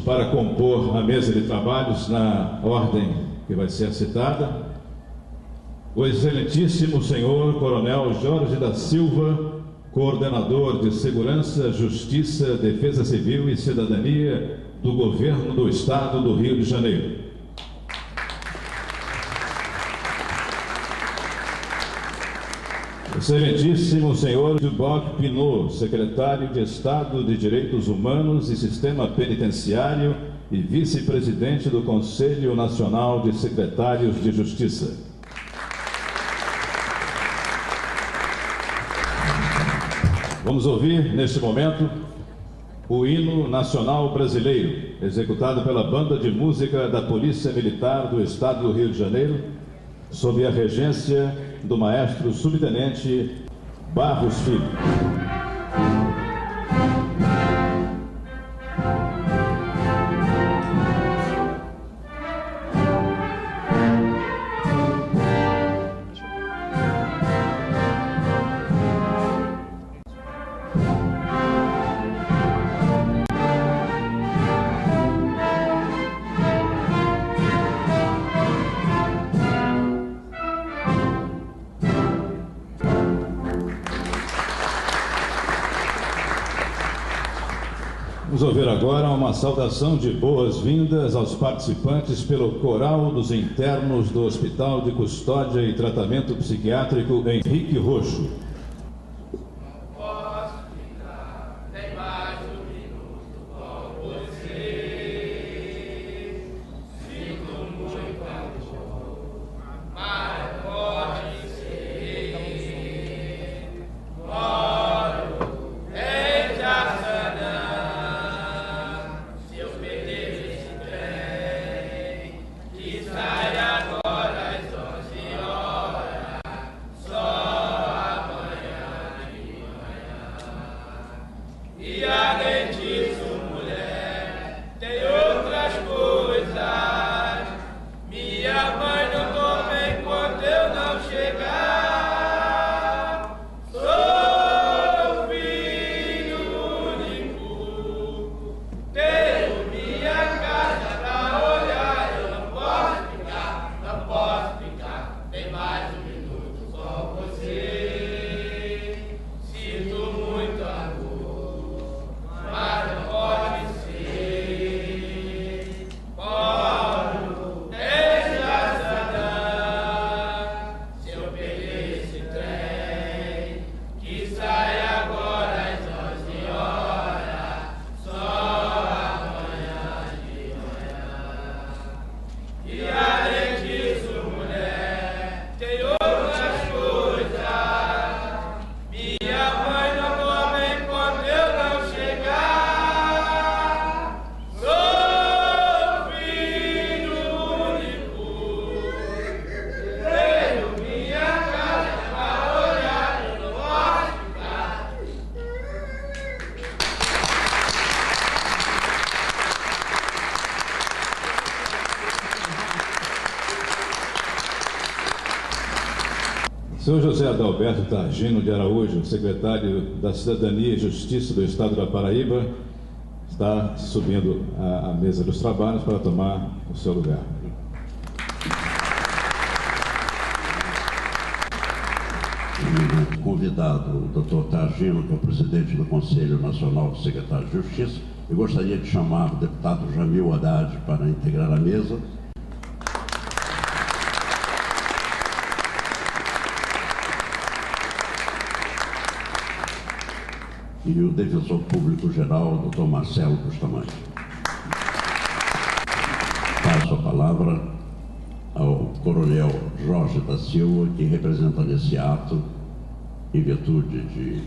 para compor a mesa de trabalhos na ordem que vai ser citada, o excelentíssimo senhor Coronel Jorge da Silva, coordenador de Segurança, Justiça, Defesa Civil e Cidadania do Governo do Estado do Rio de Janeiro. Excelentíssimo senhor Duboc Pinot, secretário de Estado de Direitos Humanos e Sistema Penitenciário e vice-presidente do Conselho Nacional de Secretários de Justiça. Vamos ouvir, neste momento, o hino nacional brasileiro, executado pela Banda de Música da Polícia Militar do Estado do Rio de Janeiro, sob a regência do maestro subtenente Barros Filho. Vamos ouvir agora uma saudação de boas-vindas aos participantes pelo Coral dos Internos do Hospital de Custódia e Tratamento Psiquiátrico Henrique Roxo. Senhor José Adalberto Targino de Araújo, secretário da Cidadania e Justiça do Estado da Paraíba, está subindo à mesa dos trabalhos para tomar o seu lugar. O convidado, o doutor Targino, que é o presidente do Conselho Nacional de Secretários de Justiça, eu gostaria de chamar o deputado Jamil Haddad para integrar a mesa. E o defensor público-geral, doutor Marcelo Bustamante. Passo a palavra ao coronel Jorge da Silva, que representa nesse ato, em virtude de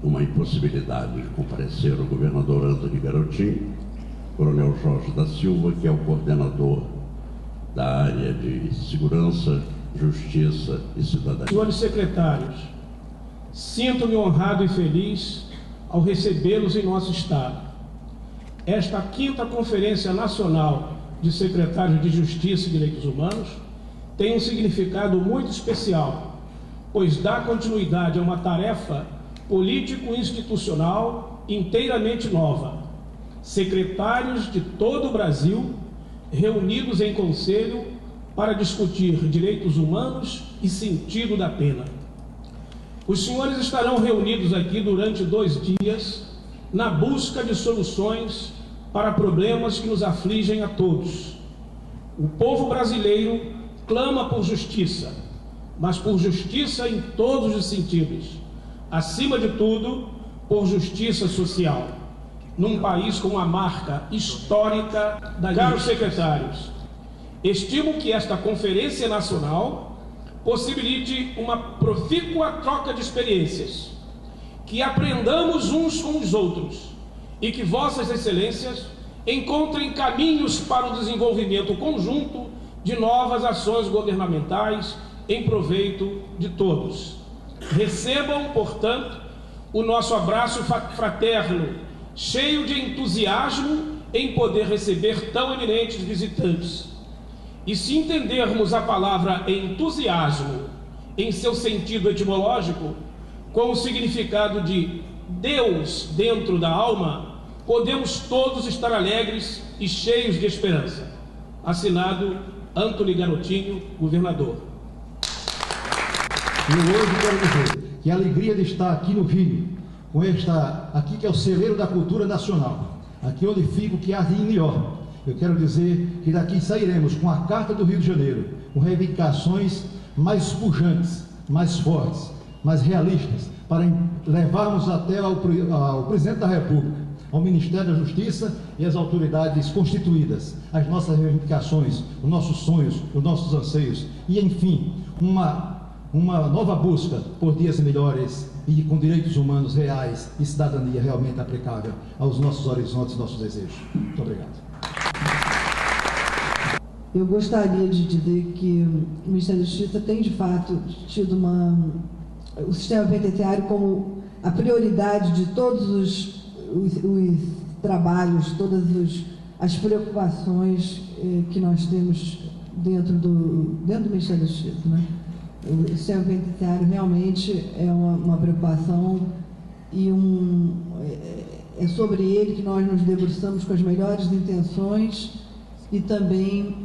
uma impossibilidade de comparecer o governador Antony Garotinho, coronel Jorge da Silva, que é o coordenador da área de Segurança, Justiça e Cidadania. Senhores secretários, sinto-me honrado e feliz ao recebê-los em nosso Estado. Esta 5ª Conferência Nacional de Secretários de Justiça e Direitos Humanos tem um significado muito especial, pois dá continuidade a uma tarefa político-institucional inteiramente nova, secretários de todo o Brasil, reunidos em conselho para discutir direitos humanos e sentido da pena. Os senhores estarão reunidos aqui durante 2 dias na busca de soluções para problemas que nos afligem a todos. O povo brasileiro clama por justiça, mas por justiça em todos os sentidos. Acima de tudo, por justiça social. Num país com uma marca histórica da... Caros secretários, estimo que esta Conferência Nacional possibilite uma profícua troca de experiências, que aprendamos uns com os outros e que Vossas Excelências encontrem caminhos para o desenvolvimento conjunto de novas ações governamentais em proveito de todos. Recebam, portanto, o nosso abraço fraterno, cheio de entusiasmo em poder receber tão eminentes visitantes. E se entendermos a palavra entusiasmo em seu sentido etimológico, com o significado de Deus dentro da alma, podemos todos estar alegres e cheios de esperança. Assinado Antony Garotinho, governador. Eu hoje quero dizer que a alegria de estar aqui no Rio, com aqui que é o celeiro da cultura nacional, aqui onde fico, que há de melhor. Eu quero dizer que daqui sairemos com a Carta do Rio de Janeiro, com reivindicações mais pujantes, mais fortes, mais realistas, para levarmos até ao Presidente da República, ao Ministério da Justiça e às autoridades constituídas, as nossas reivindicações, os nossos sonhos, os nossos anseios, e enfim, uma nova busca por dias melhores e com direitos humanos reais e cidadania realmente aplicável aos nossos horizontes e nossos desejos. Muito obrigado. Eu gostaria de dizer que o Ministério da Justiça tem, de fato, tido o sistema penitenciário como a prioridade de todos os trabalhos, todas as preocupações que nós temos dentro do Ministério da Justiça, né? O sistema penitenciário realmente é uma preocupação e é sobre ele que nós nos debruçamos com as melhores intenções e também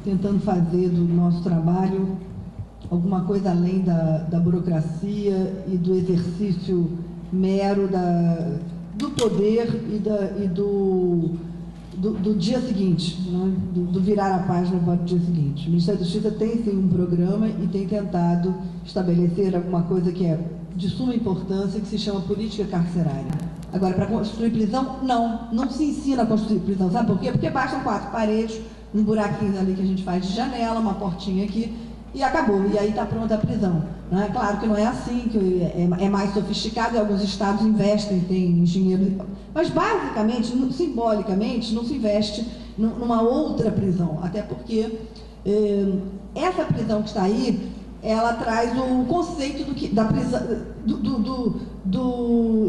tentando fazer do nosso trabalho alguma coisa além da burocracia e do exercício mero do poder e do dia seguinte, né? do virar a página para o dia seguinte. O Ministério da Justiça tem sim um programa e tem tentado estabelecer alguma coisa que é de suma importância, que se chama política carcerária. Agora, para construir prisão, não se ensina a construir prisão. Sabe por quê? Porque bastam 4 paredes, um buraquinho ali que a gente faz de janela, uma portinha aqui, e acabou. E aí está pronta a prisão. Né? Claro que não é assim, que é mais sofisticado, e alguns estados investem, tem engenheiro. Mas, basicamente, simbolicamente, não se investe numa outra prisão. Até porque essa prisão que está aí, ela traz o conceito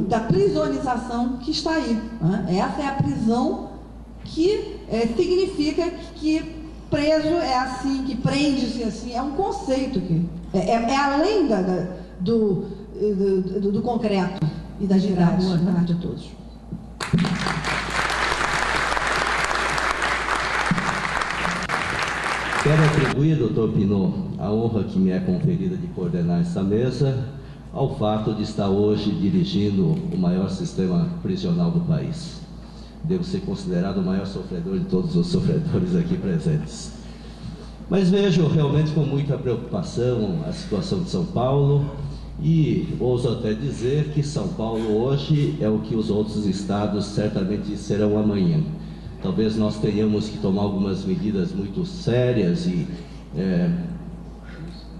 da prisonização que está aí. Né? Essa é a prisão que significa que preso é assim, que prende-se assim, é um conceito que é além do concreto e das didáticas. Boa tarde a todos. Quero atribuir, doutor Pinot, a honra que me é conferida de coordenar essa mesa ao fato de estar hoje dirigindo o maior sistema prisional do país. Devo ser considerado o maior sofredor de todos os sofredores aqui presentes. Mas vejo realmente com muita preocupação a situação de São Paulo e ouso até dizer que São Paulo hoje é o que os outros estados certamente serão amanhã. Talvez nós tenhamos que tomar algumas medidas muito sérias e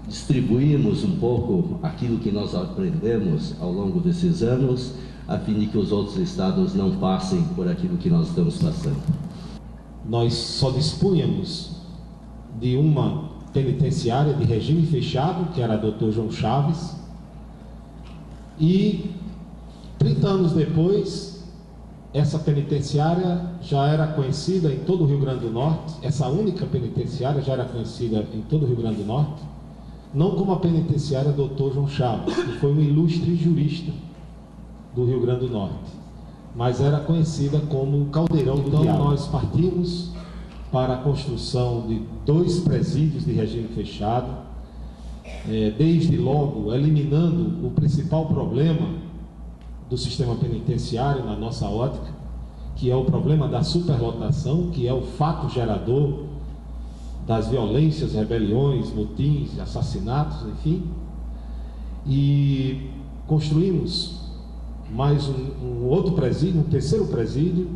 distribuirmos um pouco aquilo que nós aprendemos ao longo desses anos, a fim de que os outros estados não passem por aquilo que nós estamos passando. Nós só dispunhamos de uma penitenciária de regime fechado, que era a Dr. João Chaves, e 30 anos depois, essa penitenciária já era conhecida em todo o Rio Grande do Norte. Essa única penitenciária já era conhecida em todo o Rio Grande do Norte, não como a penitenciária Dr. João Chaves, que foi um ilustre jurista do Rio Grande do Norte, mas era conhecida como Caldeirão do Diabo. Então nós partimos para a construção de 2 presídios de regime fechado, desde logo eliminando o principal problema do sistema penitenciário na nossa ótica, que é o problema da superlotação, que é o fato gerador das violências, rebeliões, motins, assassinatos, enfim. E construímos mais um outro presídio, um terceiro presídio,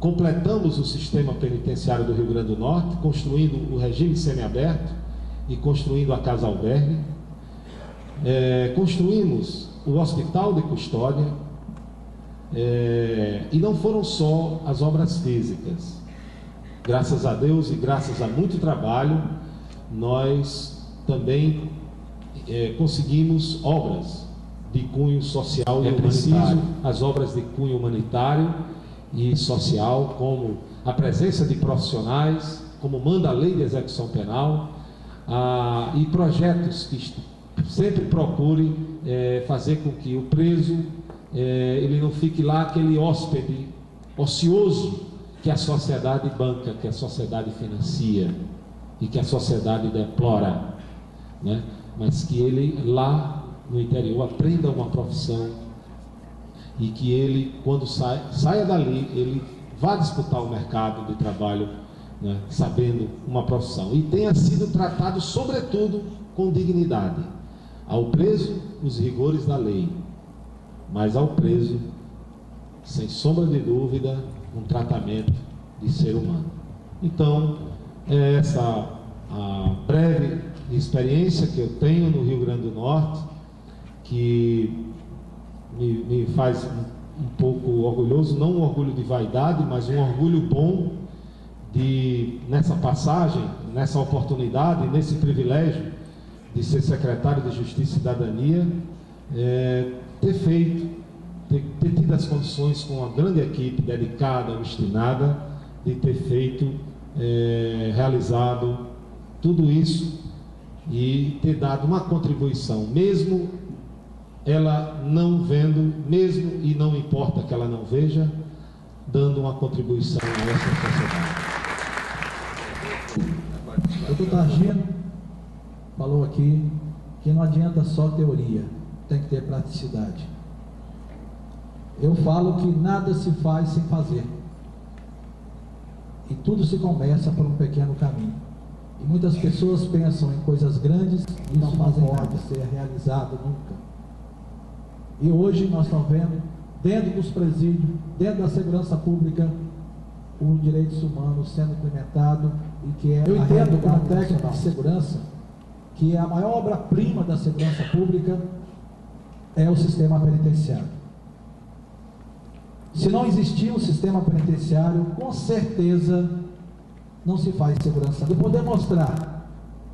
completamos o sistema penitenciário do Rio Grande do Norte, construindo o regime semiaberto e construindo a Casa Albergue. Construímos o Hospital de Custódia, e não foram só as obras físicas. Graças a Deus e graças a muito trabalho, nós também conseguimos obras de cunho social e humanitário. As obras de cunho humanitário e social, como a presença de profissionais, como manda a lei de execução penal, e projetos que sempre procurem fazer com que o preso ele não fique lá aquele hóspede ocioso que a sociedade banca, que a sociedade financia e que a sociedade deplora, né? Mas que ele lá no interior aprenda uma profissão e que ele, quando saia dali, ele vá disputar o mercado de trabalho, né, sabendo uma profissão e tenha sido tratado sobretudo com dignidade. Ao preso os rigores da lei, mas ao preso, sem sombra de dúvida, um tratamento de ser humano. Então, essa a breve experiência que eu tenho no Rio Grande do Norte, que me faz um pouco orgulhoso, não um orgulho de vaidade, mas um orgulho bom de, nessa passagem, nessa oportunidade, nesse privilégio de ser secretário de Justiça e Cidadania, ter tido as condições com uma grande equipe dedicada, obstinada, de ter feito, realizado tudo isso e ter dado uma contribuição, mesmo ela não vendo, mesmo e não importa que ela não veja, dando uma contribuição a essa sociedade. O doutor Targino falou aqui que não adianta só teoria, tem que ter praticidade. Eu falo que nada se faz sem fazer. E tudo se começa por um pequeno caminho. E muitas pessoas pensam em coisas grandes e não fazem nada ser realizado nunca. E hoje nós estamos vendo, dentro dos presídios, dentro da segurança pública, os direitos humanos sendo implementados e que é. Eu entendo como técnico de segurança que a maior obra-prima da segurança pública é o sistema penitenciário. Se não existir um sistema penitenciário, com certeza não se faz segurança. Eu poder mostrar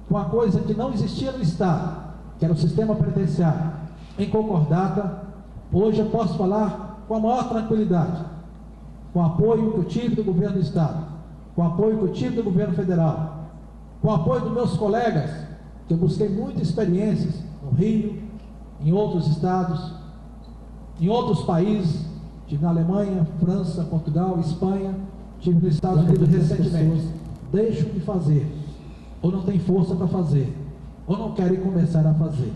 uma coisa que não existia no Estado, que era o sistema penitenciário, em concordata, hoje eu posso falar com a maior tranquilidade, com o apoio que eu tive do governo do Estado, com o apoio que eu tive do governo federal, com o apoio dos meus colegas, que eu busquei muitas experiências no Rio, em outros estados, em outros países. Estive na Alemanha, França, Portugal, Espanha, estive nos Estados Unidos recentemente. Deixam de fazer, ou não tem força para fazer, ou não querem começar a fazer.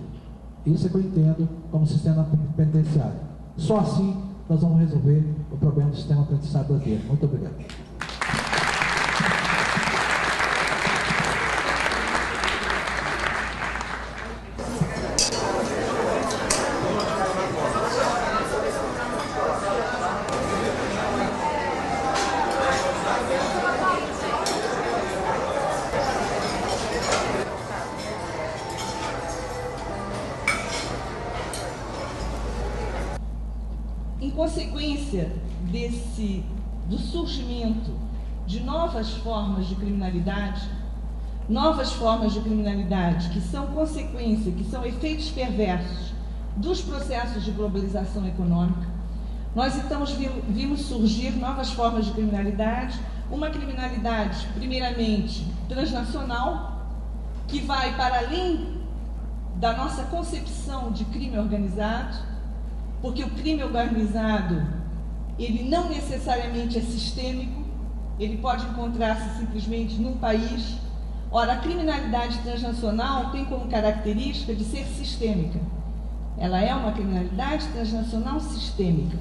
Isso é que eu entendo como sistema penitenciário. Só assim nós vamos resolver o problema do sistema penitenciário brasileiro. Muito obrigado. Do surgimento de novas formas de criminalidade que são consequência, que são efeitos perversos dos processos de globalização econômica, nós então vimos surgir novas formas de criminalidade, uma criminalidade primeiramente transnacional, que vai para além da nossa concepção de crime organizado, porque o crime organizado ele não necessariamente é sistêmico, ele pode encontrar-se simplesmente num país. Ora, a criminalidade transnacional tem como característica de ser sistêmica. Ela é uma criminalidade transnacional sistêmica.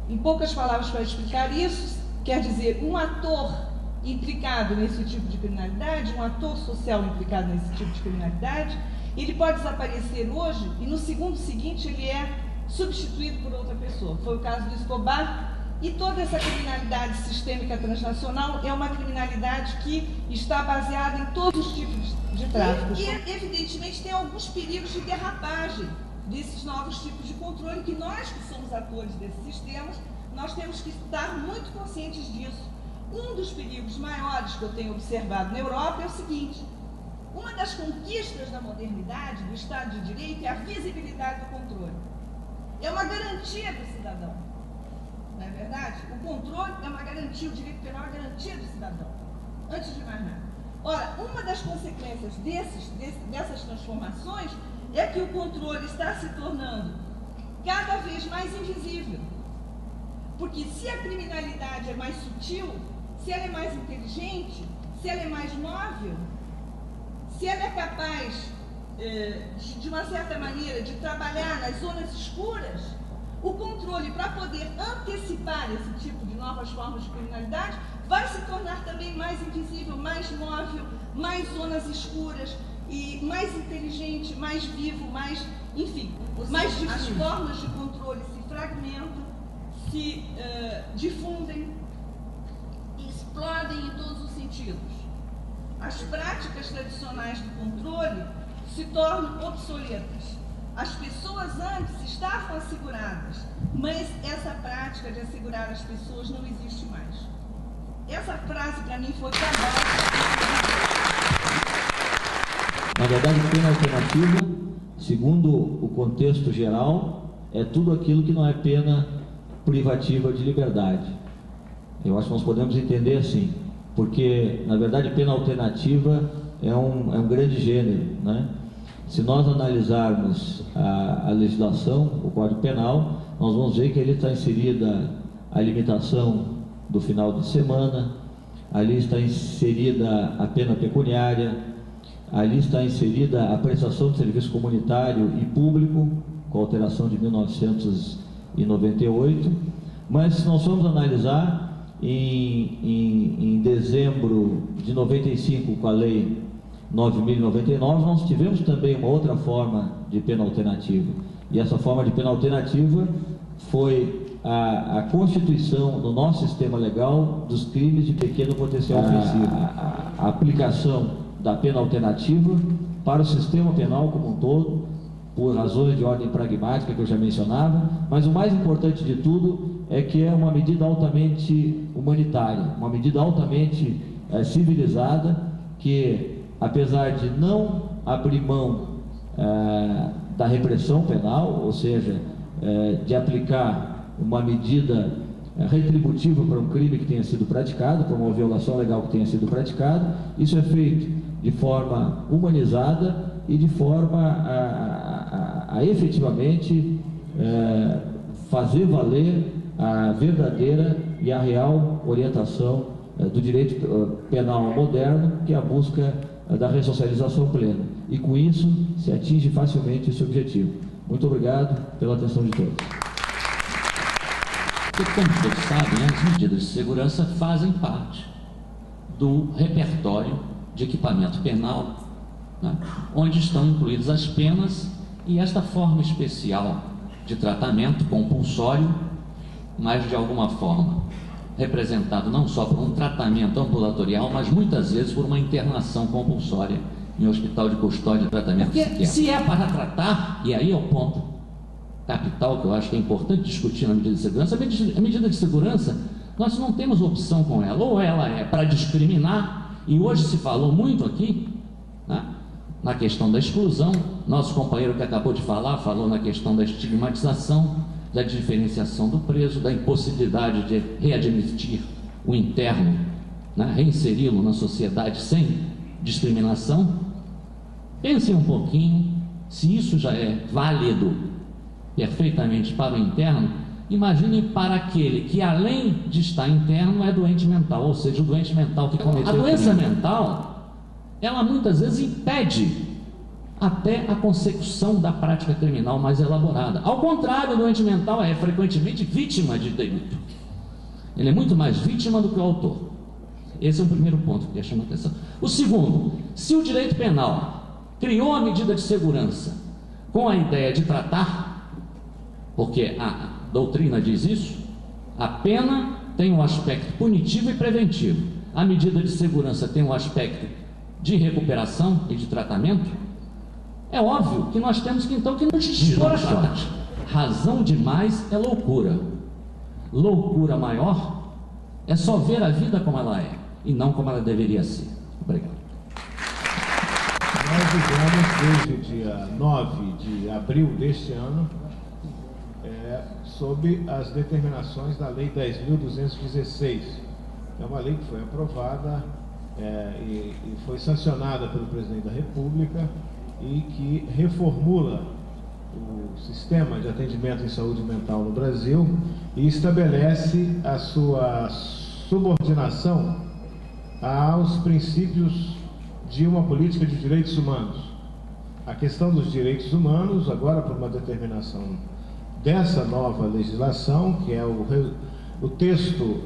Em poucas palavras, para explicar isso, quer dizer, um ator implicado nesse tipo de criminalidade, um ator social implicado nesse tipo de criminalidade, ele pode desaparecer hoje e no segundo seguinte ele é substituído por outra pessoa. Foi o caso do Escobar. E toda essa criminalidade sistêmica transnacional é uma criminalidade que está baseada em todos os tipos de tráfico. E evidentemente, tem alguns perigos de derrapagem desses novos tipos de controle, que nós que somos atores desses sistemas, nós temos que estar muito conscientes disso. Um dos perigos maiores que eu tenho observado na Europa é o seguinte: uma das conquistas da modernidade, do Estado de Direito, é a visibilidade do controle. É uma garantia do cidadão. Não é verdade? O controle é uma garantia, o direito penal é uma garantia do cidadão, antes de mais nada. Ora, uma das consequências dessas transformações é que o controle está se tornando cada vez mais invisível. Porque se a criminalidade é mais sutil, se ela é mais inteligente, se ela é mais móvel, se ela é capaz, de uma certa maneira, de trabalhar nas zonas escuras, o controle, para poder antecipar esse tipo de novas formas de criminalidade, vai se tornar também mais invisível, mais móvel, mais zonas escuras, e mais inteligente, mais vivo, mais, enfim, mais as formas de controle se fragmentam, se difundem, explodem em todos os sentidos. As práticas tradicionais do controle se tornam obsoletas. As pessoas antes estavam asseguradas, mas essa prática de assegurar as pessoas não existe mais. Essa frase para mim foi trabalho. Na verdade, pena alternativa, segundo o contexto geral, é tudo aquilo que não é pena privativa de liberdade. Eu acho que nós podemos entender assim, porque, na verdade, pena alternativa é um grande gênero, né? Se nós analisarmos a legislação, o Código Penal, nós vamos ver que ele está inserida a limitação do final de semana, ali está inserida a pena pecuniária, ali está inserida a prestação de serviço comunitário e público, com a alteração de 1998, mas se nós formos analisar, em dezembro de 95, com a lei 9.099, nós tivemos também uma outra forma de pena alternativa, e essa forma de pena alternativa foi a constituição no nosso sistema legal dos crimes de pequeno potencial ofensivo, a aplicação da pena alternativa para o sistema penal como um todo, por razões de ordem pragmática que eu já mencionava, mas o mais importante de tudo é que é uma medida altamente humanitária, uma medida altamente civilizada, que apesar de não abrir mão da repressão penal, ou seja, de aplicar uma medida retributiva para um crime que tenha sido praticado, para uma violação legal que tenha sido praticada, isso é feito de forma humanizada e de forma a efetivamente fazer valer a verdadeira e a real orientação do direito penal moderno, que é a busca da ressocialização plena. E com isso se atinge facilmente esse objetivo. Muito obrigado pela atenção de todos. Porque, como todos sabem, as medidas de segurança fazem parte do repertório de equipamento penal, né, onde estão incluídas as penas e esta forma especial de tratamento compulsório, mas de alguma forma representado não só por um tratamento ambulatorial, mas muitas vezes por uma internação compulsória em hospital de custódia e tratamento psiquiátrico. Se é para tratar, e aí é o ponto capital que eu acho que é importante discutir na medida de segurança, a medida de segurança, nós não temos opção com ela, ou ela é para discriminar, e hoje se falou muito aqui, né, na questão da exclusão, nosso companheiro que acabou de falar, falou na questão da estigmatização, da diferenciação do preso, da impossibilidade de readmitir o interno, né, reinseri-lo na sociedade sem discriminação. Pensem um pouquinho, se isso já é válido perfeitamente para o interno, Imagine para aquele que, além de estar interno, é doente mental, ou seja, o doente mental que cometeu. A doença mental, ela muitas vezes impede até a consecução da prática criminal mais elaborada. Ao contrário, o doente mental é frequentemente vítima de delito. Ele é muito mais vítima do que o autor. Esse é o primeiro ponto que eu chamo a atenção. O segundo, se o direito penal criou a medida de segurança com a ideia de tratar, porque a doutrina diz isso, a pena tem um aspecto punitivo e preventivo, a medida de segurança tem um aspecto de recuperação e de tratamento, é óbvio que nós temos que então que não expor as práticas. Razão demais é loucura. Loucura maior é só ver a vida como ela é e não como ela deveria ser. Obrigado. Nós vivemos desde o dia 9 de abril deste ano sob as determinações da Lei 10.216. É uma lei que foi aprovada e foi sancionada pelo Presidente da República e que reformula o sistema de atendimento em saúde mental no Brasil e estabelece a sua subordinação aos princípios de uma política de direitos humanos. A questão dos direitos humanos, agora por uma determinação dessa nova legislação, que é o texto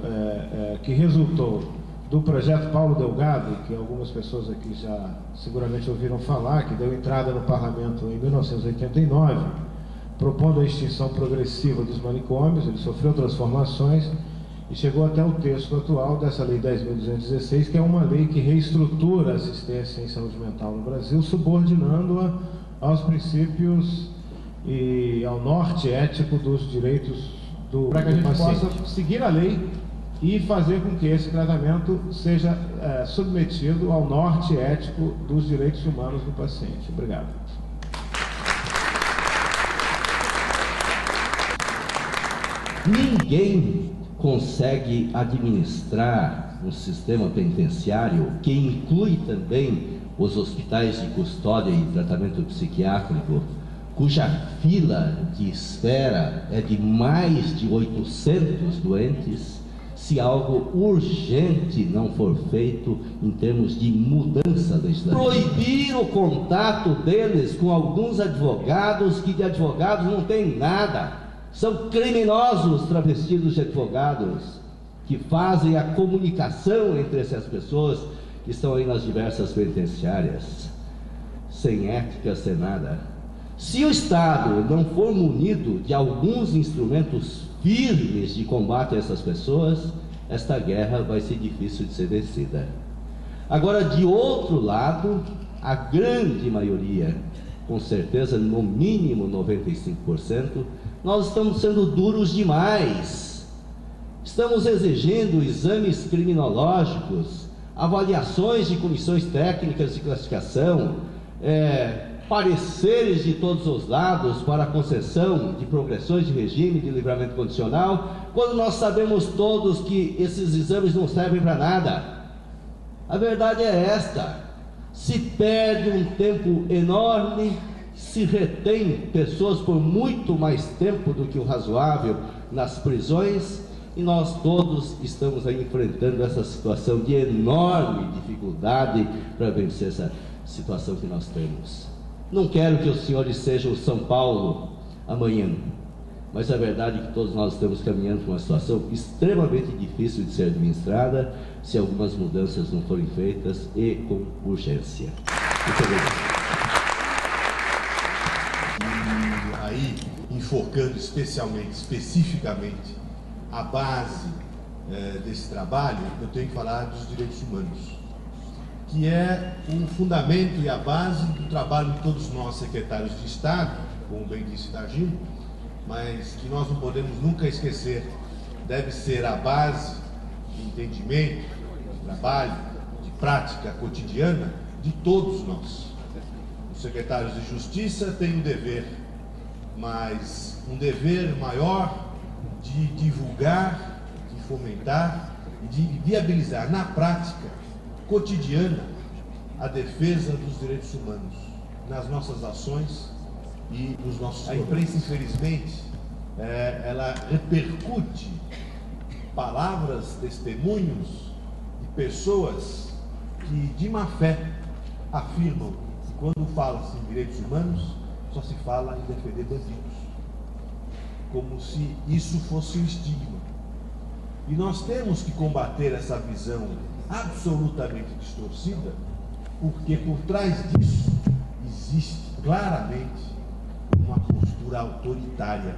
que resultou do projeto Paulo Delgado, que algumas pessoas aqui já seguramente ouviram falar, que deu entrada no Parlamento em 1989, propondo a extinção progressiva dos manicômios. Ele sofreu transformações e chegou até o texto atual dessa Lei 10.216, que é uma lei que reestrutura a assistência em saúde mental no Brasil, subordinando-a aos princípios e ao norte ético dos direitos do paciente. Para que a gente possa seguir a lei e fazer com que esse tratamento seja submetido ao norte ético dos direitos humanos do paciente. Obrigado. Ninguém consegue administrar um sistema penitenciário que inclui também os hospitais de custódia e tratamento psiquiátrico, cuja fila de espera é de mais de 800 doentes, se algo urgente não for feito em termos de mudança legislativa. Proibir o contato deles com alguns advogados que de advogados não tem nada. São criminosos travestidos de advogados que fazem a comunicação entre essas pessoas que estão aí nas diversas penitenciárias, sem ética, sem nada. Se o Estado não for munido de alguns instrumentos firmes de combate a essas pessoas, esta guerra vai ser difícil de ser vencida. Agora, de outro lado, a grande maioria, com certeza no mínimo 95%, nós estamos sendo duros demais. Estamos exigindo exames criminológicos, avaliações de comissões técnicas de classificação, pareceres de todos os lados para a concessão de progressões de regime de livramento condicional, quando nós sabemos todos que esses exames não servem para nada. A verdade é esta: se perde um tempo enorme, se retém pessoas por muito mais tempo do que o razoável nas prisões, e nós todos estamos aí enfrentando essa situação de enorme dificuldade para vencer essa situação que nós temos. Não quero que os senhores sejam São Paulo amanhã, mas a verdade é que todos nós estamos caminhando para uma situação extremamente difícil de ser administrada se algumas mudanças não forem feitas e com urgência. Muito obrigado. E aí, enfocando especificamente a base desse trabalho, eu tenho que falar dos direitos humanos, que é o fundamento e a base do trabalho de todos nós, secretários de Estado, como bem disse Dargino, mas que nós não podemos nunca esquecer, deve ser a base de entendimento, de trabalho, de prática cotidiana de todos nós. Os secretários de Justiça têm um dever, mas um dever maior de divulgar, de fomentar e de viabilizar na prática cotidiana a defesa dos direitos humanos nas nossas ações e nos nossos programas. A imprensa, infelizmente, ela repercute palavras, testemunhos de pessoas que de má fé afirmam que quando fala-se em direitos humanos só se fala em defender bandidos, como se isso fosse um estigma. E nós temos que combater essa visão absolutamente distorcida, porque por trás disso existe claramente uma postura autoritária.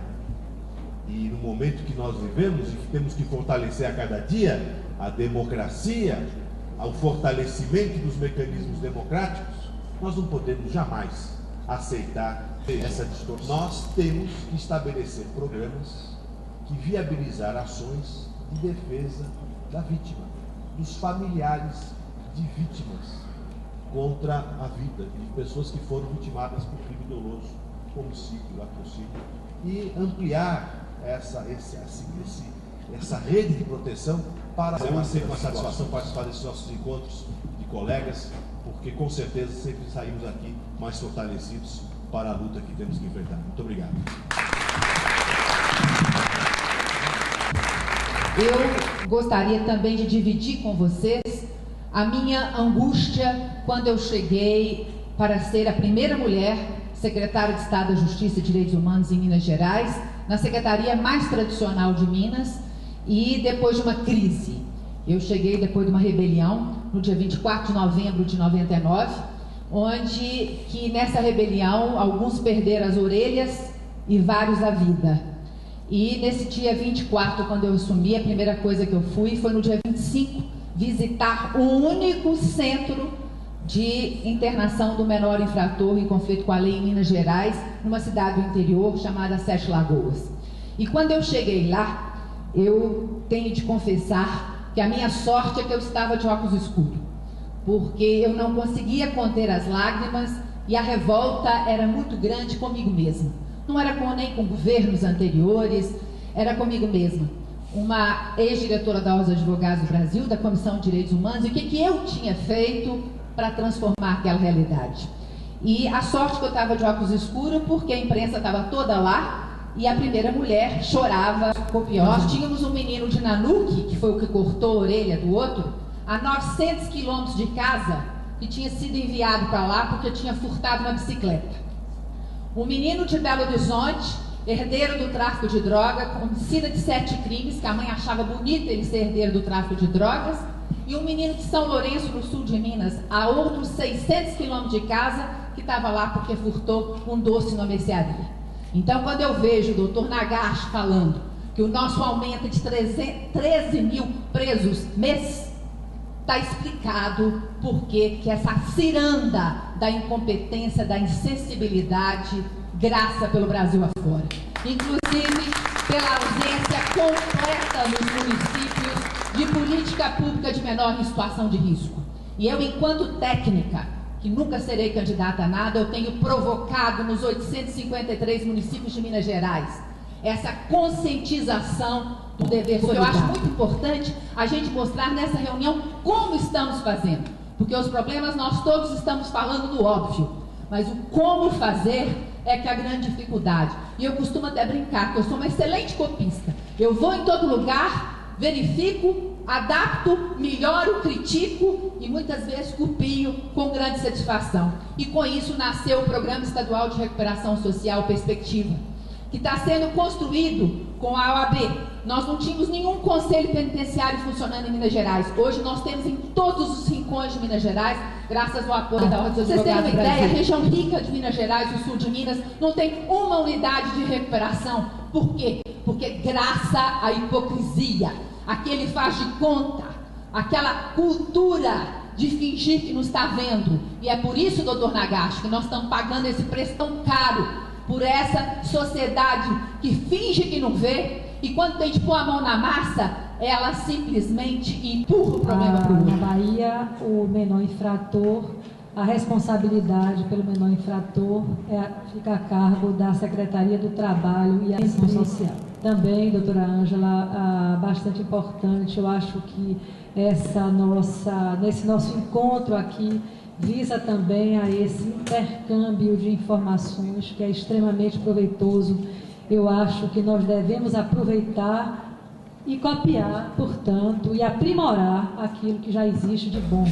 E no momento que nós vivemos e que temos que fortalecer a cada dia a democracia, o fortalecimento dos mecanismos democráticos, nós não podemos jamais aceitar essa distorção. Nós temos que estabelecer programas que viabilizar ações de defesa da vítima, dos familiares de vítimas, contra a vida de pessoas que foram vitimadas por crime doloso, homicídio, latrocínio, e ampliar essa rede de proteção para sempre uma satisfação participar desses nossos encontros de colegas, porque com certeza sempre saímos aqui mais fortalecidos para a luta que temos que enfrentar. Muito obrigado. Eu gostaria também de dividir com vocês a minha angústia quando eu cheguei para ser a primeira mulher secretária de Estado da Justiça e Direitos Humanos em Minas Gerais, na secretaria mais tradicional de Minas, e depois de uma crise. Eu cheguei depois de uma rebelião, no dia 24 de novembro de 99, onde que nessa rebelião alguns perderam as orelhas e vários a vida. E nesse dia 24, quando eu assumi, a primeira coisa que eu fui foi no dia 25, visitar o único centro de internação do menor infrator em conflito com a lei em Minas Gerais, numa cidade do interior chamada Sete Lagoas. E quando eu cheguei lá, eu tenho de confessar que a minha sorte é que eu estava de óculos escuros, porque eu não conseguia conter as lágrimas e a revolta era muito grande comigo mesma. Não era nem com governos anteriores, era comigo mesma. Uma ex-diretora da Ordem dos Advogados do Brasil, da Comissão de Direitos Humanos, e o que eu tinha feito para transformar aquela realidade. E a sorte que eu estava de óculos escuros, porque a imprensa estava toda lá, e a primeira mulher chorava copiosamente. Nós tínhamos um menino de Nanuque, que foi o que cortou a orelha do outro, a 900 quilômetros de casa, que tinha sido enviado para lá porque tinha furtado uma bicicleta. Um menino de Belo Horizonte, herdeiro do tráfico de droga, homicida de 7 crimes, que a mãe achava bonito ele ser herdeiro do tráfico de drogas, e um menino de São Lourenço, no sul de Minas, a outros 600 quilômetros de casa, que estava lá porque furtou um doce na mercearia. Então, quando eu vejo o doutor Nagashi falando que o nosso aumento é de 13 mil presos mês, está explicado por que essa ciranda da incompetência, da insensibilidade, graça pelo Brasil afora. Inclusive, pela ausência completa nos municípios de política pública de menor em situação de risco. E eu, enquanto técnica, que nunca serei candidata a nada, eu tenho provocado nos 853 municípios de Minas Gerais essa conscientização do dever social. Eu acho muito importante a gente mostrar nessa reunião como estamos fazendo, porque os problemas nós todos estamos falando no óbvio, mas o como fazer é que é a grande dificuldade. E eu costumo até brincar que eu sou uma excelente copista. Eu vou em todo lugar, verifico, adapto, melhoro, critico e muitas vezes copio com grande satisfação. E com isso nasceu o Programa Estadual de Recuperação Social Perspectiva, que está sendo construído com a OAB. Nós não tínhamos nenhum conselho penitenciário funcionando em Minas Gerais. Hoje nós temos em todos os rincões de Minas Gerais, graças ao apoio da Ordem dos Advogados do Brasil. Vocês terem uma ideia, a região rica de Minas Gerais, o sul de Minas, não tem uma unidade de recuperação. Por quê? Porque graças à hipocrisia, aquele faz de conta, aquela cultura de fingir que não está vendo. E é por isso, doutor Nagashi, que nós estamos pagando esse preço tão caro por essa sociedade que finge que não vê, e quando tem de pôr a mão na massa, ela simplesmente empurra o problema para o outro. Na Bahia, o menor infrator, a responsabilidade pelo menor infrator fica a cargo da Secretaria do Trabalho e Ação Social. Também, doutora Ângela, bastante importante, eu acho que nesse nosso encontro aqui, visa também a esse intercâmbio de informações que é extremamente proveitoso Eu acho que nós devemos aproveitar e copiar, portanto, e aprimorar aquilo que já existe de bom.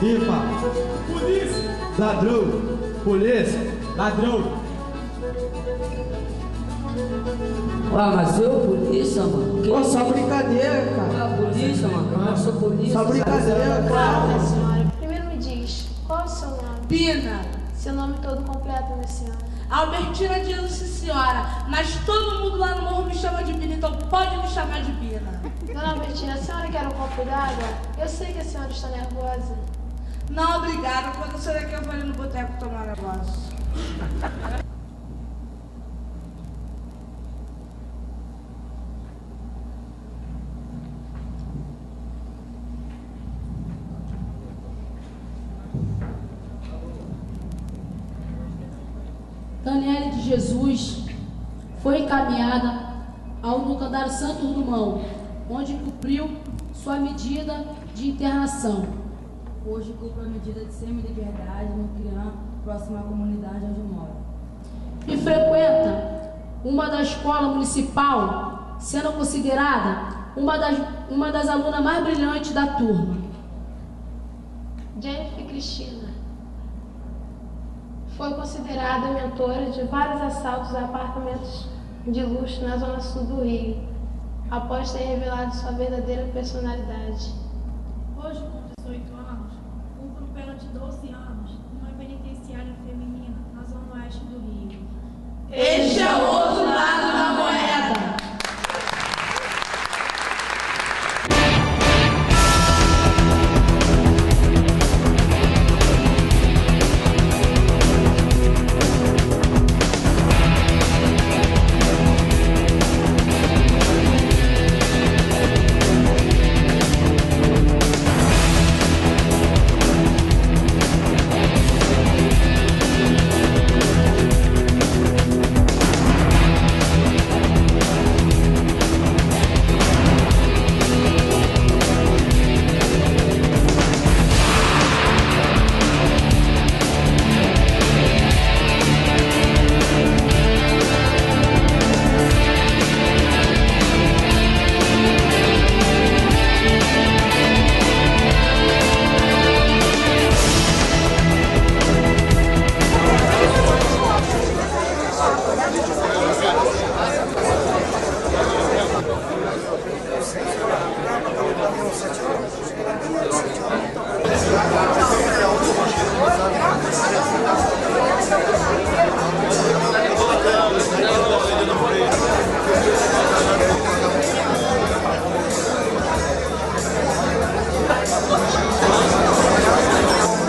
Rifa, polícia, ladrão, polícia, ladrão. Ué, mas eu, polícia, mano? Pô, só brincadeira, cara. Ah, polícia, mano? Eu sou polícia. Só brincadeira, cara. Senhora, primeiro me diz, qual é o seu nome? Pina. Seu nome todo completo, minha senhora? Albertina de Lúcia, senhora. Mas todo mundo lá no morro me chama de Pina, então pode me chamar de Pina. Dona Albertina, a senhora quer um copo d'água? Eu sei que a senhora está nervosa. Não, obrigada. Quando a senhora quer, eu vou ali no boteco tomar um negócio. Daniele de Jesus foi encaminhada ao Educandário Santo Dumão, onde cumpriu sua medida de internação. Hoje cumpro a medida de semi-liberdade no CRIAM, próximo à comunidade onde moro. E frequenta uma da escola municipal, sendo considerada uma das alunas mais brilhantes da turma. Jennifer Cristina foi considerada mentora de vários assaltos a apartamentos de luxo na zona sul do Rio, após ter revelado sua verdadeira personalidade. Hoje, com 18 anos, cumpro pena de 12 anos numa penitenciária feminina na zona oeste do Rio. Este é o outro lado da moeda.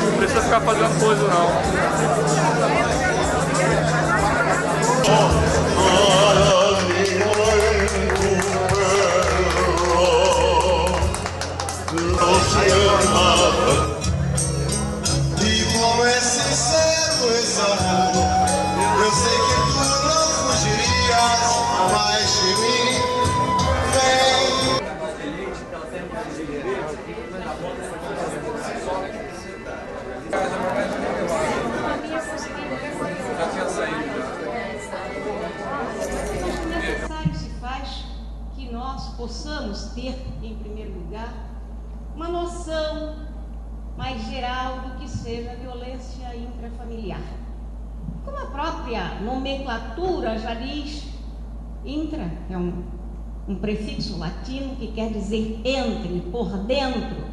Não precisa ficar fazendo coisa, não. E como é sincero esse amor, eu sei que tu não fugirias mais de mim. Vem. Necessário se faz que nós possamos ter, em primeiro lugar, uma noção mais geral do que seja a violência intrafamiliar. Como a própria nomenclatura já diz, intra é um prefixo latino que quer dizer entre, por dentro.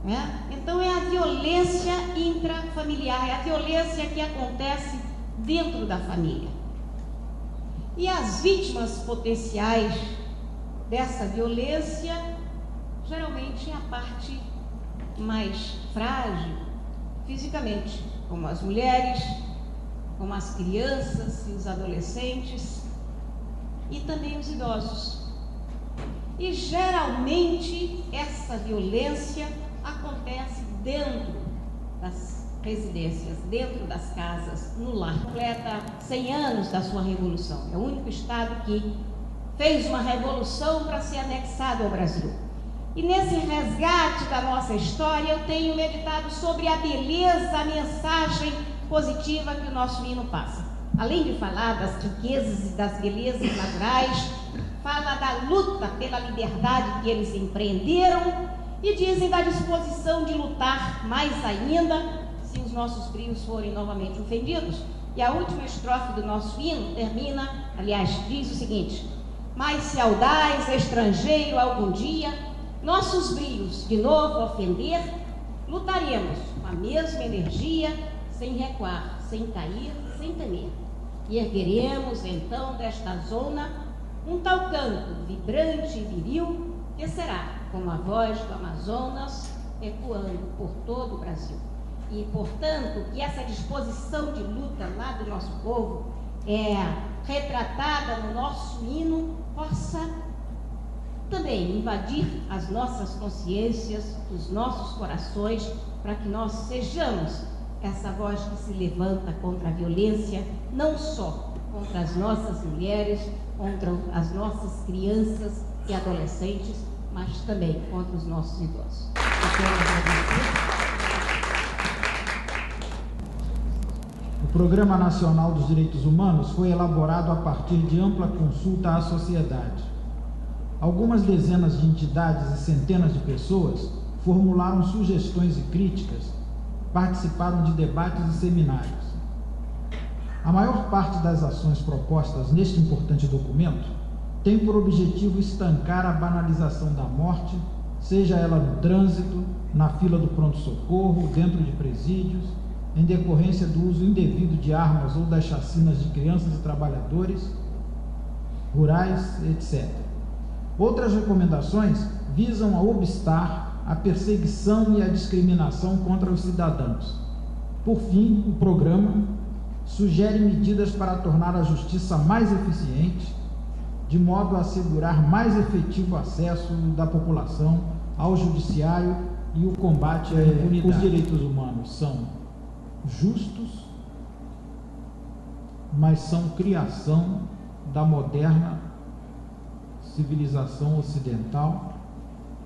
Né? Então é a violência intrafamiliar, é a violência que acontece dentro da família. E as vítimas potenciais dessa violência, geralmente é a parte mais frágil fisicamente, como as mulheres, como as crianças e os adolescentes e também os idosos. E geralmente essa violência acontece dentro das residências, dentro das casas, no lar. Completa 100 anos da sua revolução. É o único estado que fez uma revolução para ser anexado ao Brasil. E nesse resgate da nossa história, eu tenho meditado sobre a beleza, a mensagem positiva que o nosso hino passa. Além de falar das riquezas e das belezas naturais, fala da luta pela liberdade que eles empreenderam e dizem da disposição de lutar mais ainda se os nossos brios forem novamente ofendidos. E a última estrofe do nosso hino termina, aliás, diz o seguinte: mas se audaz estrangeiro algum dia nossos brios de novo ofender, lutaremos com a mesma energia, sem recuar, sem cair, sem temer. E ergueremos então desta zona um tal canto vibrante e viril, que será como a voz do Amazonas ecoando por todo o Brasil. E, portanto, que essa disposição de luta lá do nosso povo retratada no nosso hino, possa também invadir as nossas consciências, os nossos corações, para que nós sejamos essa voz que se levanta contra a violência, não só contra as nossas mulheres, contra as nossas crianças e adolescentes, mas também contra os nossos idosos. Eu quero agradecer. O Programa Nacional dos Direitos Humanos foi elaborado a partir de ampla consulta à sociedade. Algumas dezenas de entidades e centenas de pessoas formularam sugestões e críticas, participaram de debates e seminários. A maior parte das ações propostas neste importante documento tem por objetivo estancar a banalização da morte, seja ela no trânsito, na fila do pronto-socorro, dentro de presídios, em decorrência do uso indevido de armas ou das chacinas de crianças e trabalhadores rurais, etc. Outras recomendações visam a obstar a perseguição e a discriminação contra os cidadãos. Por fim, o programa sugere medidas para tornar a justiça mais eficiente, de modo a assegurar mais efetivo acesso da população ao judiciário e o combate à impunidade. Os direitos humanos são justos, mas são criação da moderna civilização ocidental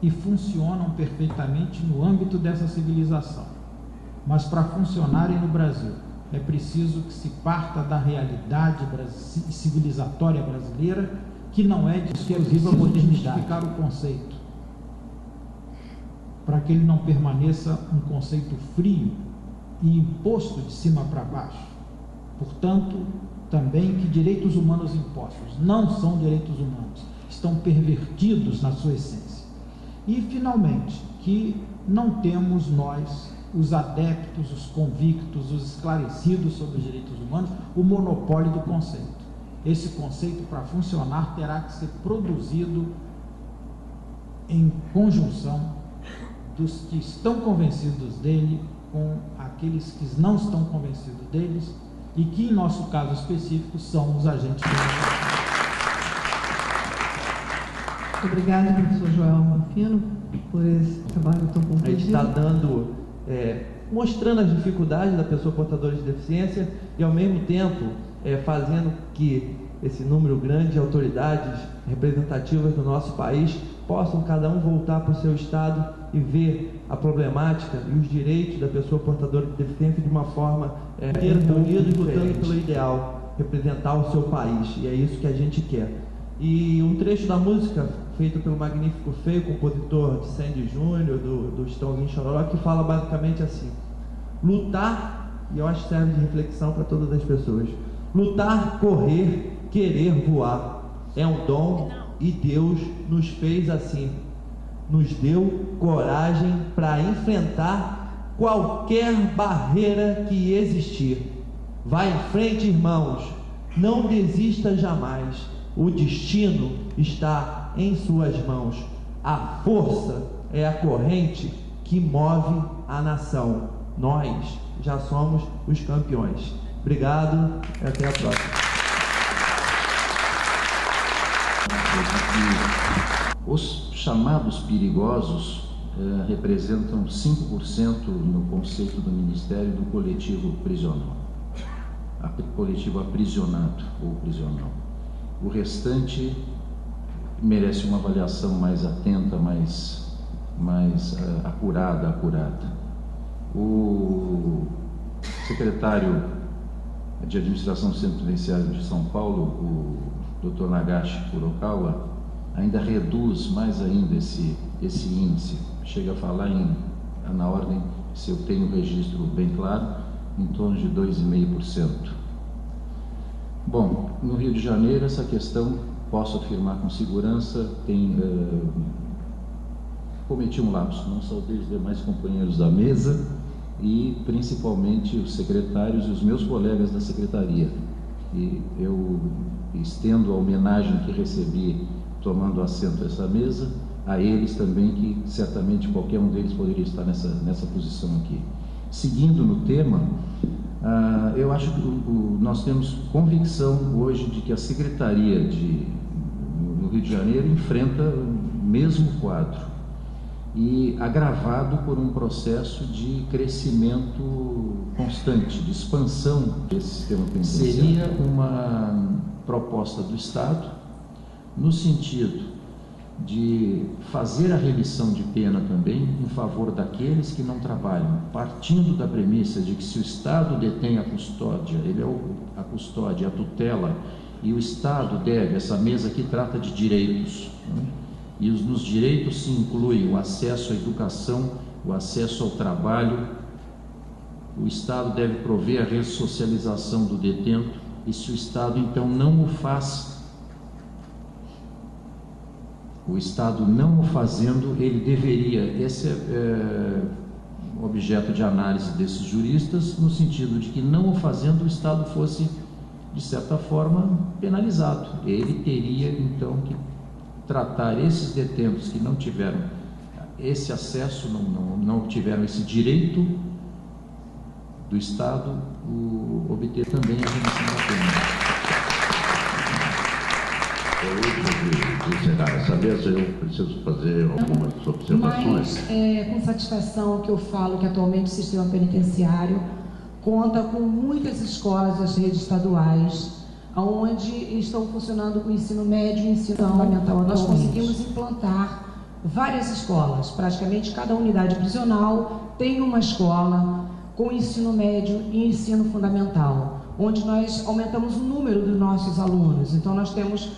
e funcionam perfeitamente no âmbito dessa civilização. Mas para funcionarem no Brasil, é preciso que se parta da realidade civilizatória brasileira, que não é de exclusiva modernidade. Justificar o conceito, para que ele não permaneça um conceito frio e imposto de cima para baixo. Portanto, também que direitos humanos impostos não são direitos humanos, estão pervertidos na sua essência. E, finalmente, que não temos nós, os adeptos, os convictos, os esclarecidos sobre os direitos humanos, o monopólio do conceito. Esse conceito, para funcionar, terá que ser produzido em conjunção dos que estão convencidos dele com aqueles que não estão convencidos deles e que, em nosso caso específico, são os agentes democráticos. Obrigada, professor Joel Malfino, por esse trabalho tão conclusivo. A gente está dando, mostrando as dificuldades da pessoa portadora de deficiência e, ao mesmo tempo, fazendo que esse número grande de autoridades representativas do nosso país possam cada um voltar para o seu estado e ver a problemática e os direitos da pessoa portadora de deficiência de uma forma reunidos, lutando pelo ideal, representar o seu país, e é isso que a gente quer. E um trecho da música feito pelo magnífico Feio, compositor de Sandy Júnior, do Estãozinho Chororó, que fala basicamente assim: lutar, e eu acho que serve de reflexão para todas as pessoas, lutar, correr, querer voar, é um dom e Deus nos fez assim, nos deu coragem para enfrentar qualquer barreira que existir. Vai em frente, irmãos, Não desista jamais. O destino está em suas mãos. A força é a corrente que move a nação. Nós já somos os campeões. Obrigado e até a próxima. Os chamados perigosos representam 5% no conceito do Ministério do coletivo prisional, coletivo aprisionado ou prisional. O restante merece uma avaliação mais atenta, mais apurada. O secretário de Administração do Centro Penitenciário de São Paulo, o Dr. Nagashi Kurokawa, ainda reduz mais ainda esse índice, chega a falar na ordem, se eu tenho o registro bem claro, em torno de 2,5%. Bom, no Rio de Janeiro essa questão, posso afirmar com segurança, cometi um lapso, não saudei os demais companheiros da mesa e principalmente os secretários e os meus colegas da secretaria. E eu estendo a homenagem que recebi tomando assento nessa mesa, a eles também, que certamente qualquer um deles poderia estar nessa posição aqui. Seguindo no tema, eu acho que nós temos convicção hoje de que a Secretaria no Rio de Janeiro enfrenta o mesmo quadro, e agravado por um processo de crescimento constante, de expansão desse sistema penitenciário. Seria uma proposta do Estado no sentido de fazer a remissão de pena também em favor daqueles que não trabalham, partindo da premissa de que se o Estado detém a custódia, ele é a custódia, a tutela, e o Estado deve, essa mesa aqui trata de direitos, né? E nos direitos se inclui o acesso à educação, o acesso ao trabalho. O Estado deve prover a ressocialização do detento, e se o Estado então não o faz, o Estado não o fazendo, ele deveria, esse é objeto de análise desses juristas, no sentido de que não o fazendo, o Estado fosse, de certa forma, penalizado. Ele teria então que tratar esses detentos que não tiveram esse acesso, não tiveram esse direito do Estado, obter também a remissão da pena. Antes de encerrar essa mesa, eu preciso fazer algumas observações. Mas, com satisfação que eu falo que atualmente o sistema penitenciário conta com muitas escolas das redes estaduais, onde estão funcionando o ensino médio e o ensino fundamental. Nós conseguimos implantar várias escolas, praticamente cada unidade prisional tem uma escola com ensino médio e ensino fundamental, onde nós aumentamos o número dos nossos alunos. Então nós temos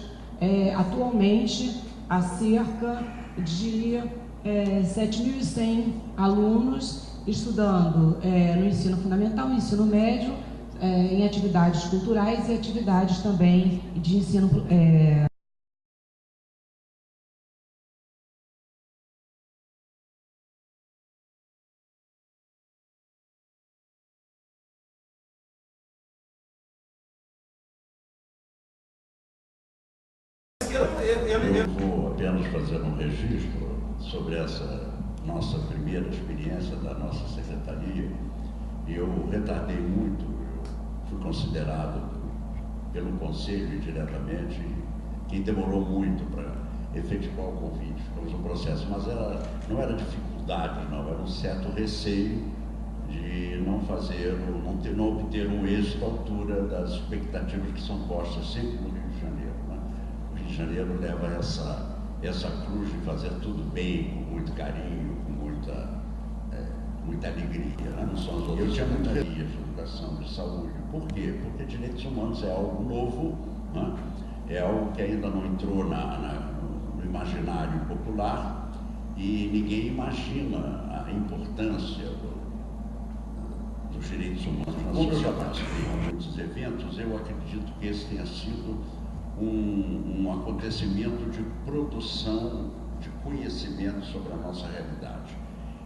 atualmente há cerca de 7.100 alunos estudando no ensino fundamental, no ensino médio, em atividades culturais e atividades também de ensino Eu vou apenas fazer um registro sobre essa nossa primeira experiência da nossa secretaria. Eu retardei muito, eu fui considerado pelo Conselho diretamente quem demorou muito para efetivar o convite. Ficamos no processo, mas não era dificuldade, não, era um certo receio de não obter um êxito à altura das expectativas que são postas sempre no Rio de Janeiro. O Rio de Janeiro leva essa cruz de fazer tudo bem, com muito carinho, com muita alegria, né? Não são as outras. Eu tinha muita alegria de educação, de saúde. Por quê? Porque direitos humanos é algo novo, né? É algo que ainda não entrou no imaginário popular, e ninguém imagina a importância dos direitos humanos. Como eu já participei de muitos eventos, eu acredito que esse tenha sido um acontecimento de produção de conhecimento sobre a nossa realidade.